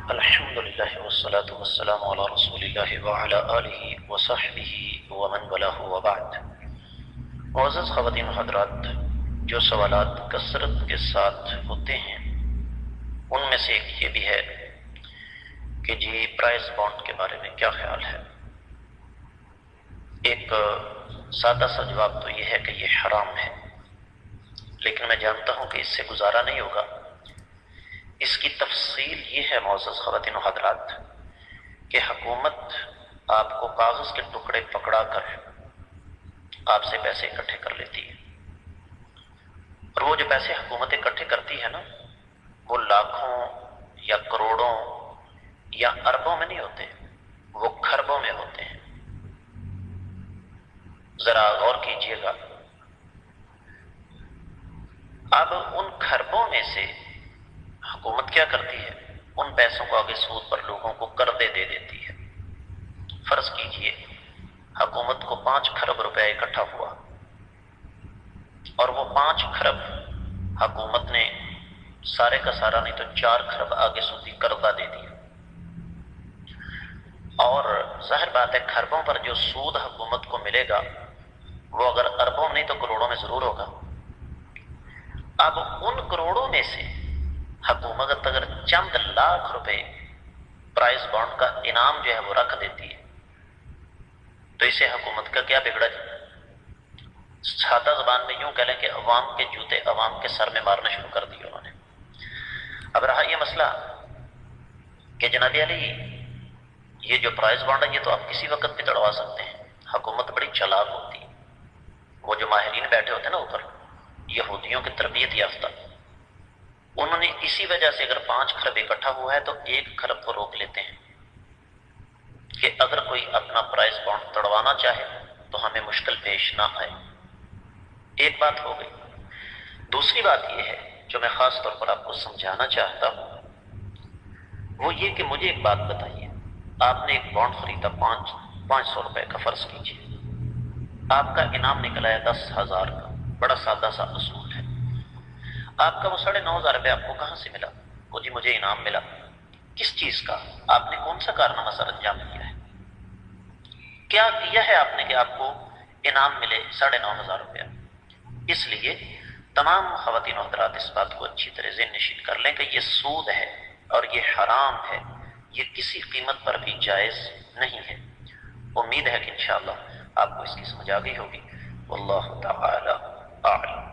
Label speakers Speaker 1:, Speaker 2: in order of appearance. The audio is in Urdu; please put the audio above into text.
Speaker 1: الحمد للہ والصلاة والسلام علی رسول اللہ وعلی آلہ وصحبہ ومن والاه وبعد۔ معزز خواتین و حضرات، جو سوالات کثرت کے ساتھ ہوتے ہیں ان میں سے ایک یہ بھی ہے کہ جی پرائز بانڈ کے بارے میں کیا خیال ہے۔ ایک سادہ سا جواب تو یہ ہے کہ یہ حرام ہے، لیکن میں جانتا ہوں کہ اس سے گزارا نہیں ہوگا۔ اس کی تفصیل یہ ہے معزز خواتین و حضرات کہ حکومت آپ کو کاغذ کے ٹکڑے پکڑا کر آپ سے پیسے اکٹھے کر لیتی ہے، اور وہ جو پیسے حکومت اکٹھے کرتی ہے نا، وہ لاکھوں یا کروڑوں یا اربوں میں نہیں ہوتے، وہ کھربوں میں ہوتے ہیں۔ ذرا غور کیجئے گا، اب ان کھربوں میں سے حکومت کیا کرتی ہے، ان پیسوں کو آگے سود پر لوگوں کو قرضے دے دیتی ہے۔ فرض کیجئے حکومت کو 5 کھرب روپے اکٹھا ہوا، اور وہ 5 کھرب حکومت نے سارے کا سارا نہیں تو 4 کھرب آگے سودی قرضہ دے دیا، اور ظاہر بات ہے کھربوں پر جو سود حکومت کو ملے گا وہ اگر اربوں نہیں تو کروڑوں میں ضرور ہوگا۔ اب ان کروڑوں میں سے حکومت اگر چند لاکھ روپے پرائز بانڈ کا انعام جو ہے وہ رکھ دیتی ہے تو اسے حکومت کا کیا بگڑا جائے؟ سادہ زبان میں یوں کہہ لیں کہ عوام کے جوتے عوام کے سر میں مارنا شروع کر دیے انہوں نے۔ اب رہا یہ مسئلہ کہ جناب علی یہ جو پرائز بانڈ ہے یہ تو آپ کسی وقت بھی تڑوا سکتے ہیں، حکومت بڑی چلاک ہوتی ہے۔ وہ جو ماہرین بیٹھے ہوتے ہیں نا اوپر، یہودیوں کی تربیت یافتہ، انہوں نے اسی وجہ سے اگر 5 کھرب اکٹھا ہوا ہے تو 1 کھرب کو روک لیتے ہیں کہ اگر کوئی اپنا پرائز بانڈ تڑوانا چاہے تو ہمیں مشکل پیش نہ آئے۔ ایک بات ہو گئی۔ دوسری بات یہ ہے جو میں خاص طور پر آپ کو سمجھانا چاہتا ہوں، وہ یہ کہ مجھے ایک بات بتائیے، آپ نے ایک بانڈ خریدا 500 روپے کا، فرض کیجیے آپ کا انعام نکلا ہے 10,000 کا۔ بڑا سادہ سا اصول ہے۔ آپ کا وہ 9,500 روپے آپ کو کہاں سے ملا؟ وہ جی مجھے انعام ملا۔ کس چیز کا؟ آپ نے کون سا کارنامہ سر انجام دیا ہے؟ کیا کیا ہے آپ نے کہ آپ کو انعام ملے 9,500 روپیہ؟ اس لیے تمام خواتین و حضرات اس بات کو اچھی طرح ذہن نشین کر لیں کہ یہ سود ہے اور یہ حرام ہے، یہ کسی قیمت پر بھی جائز نہیں ہے۔ امید ہے کہ انشاءاللہ آپ کو اس کی سمجھ آ گئی ہوگی۔ واللہ تعالی اعلم۔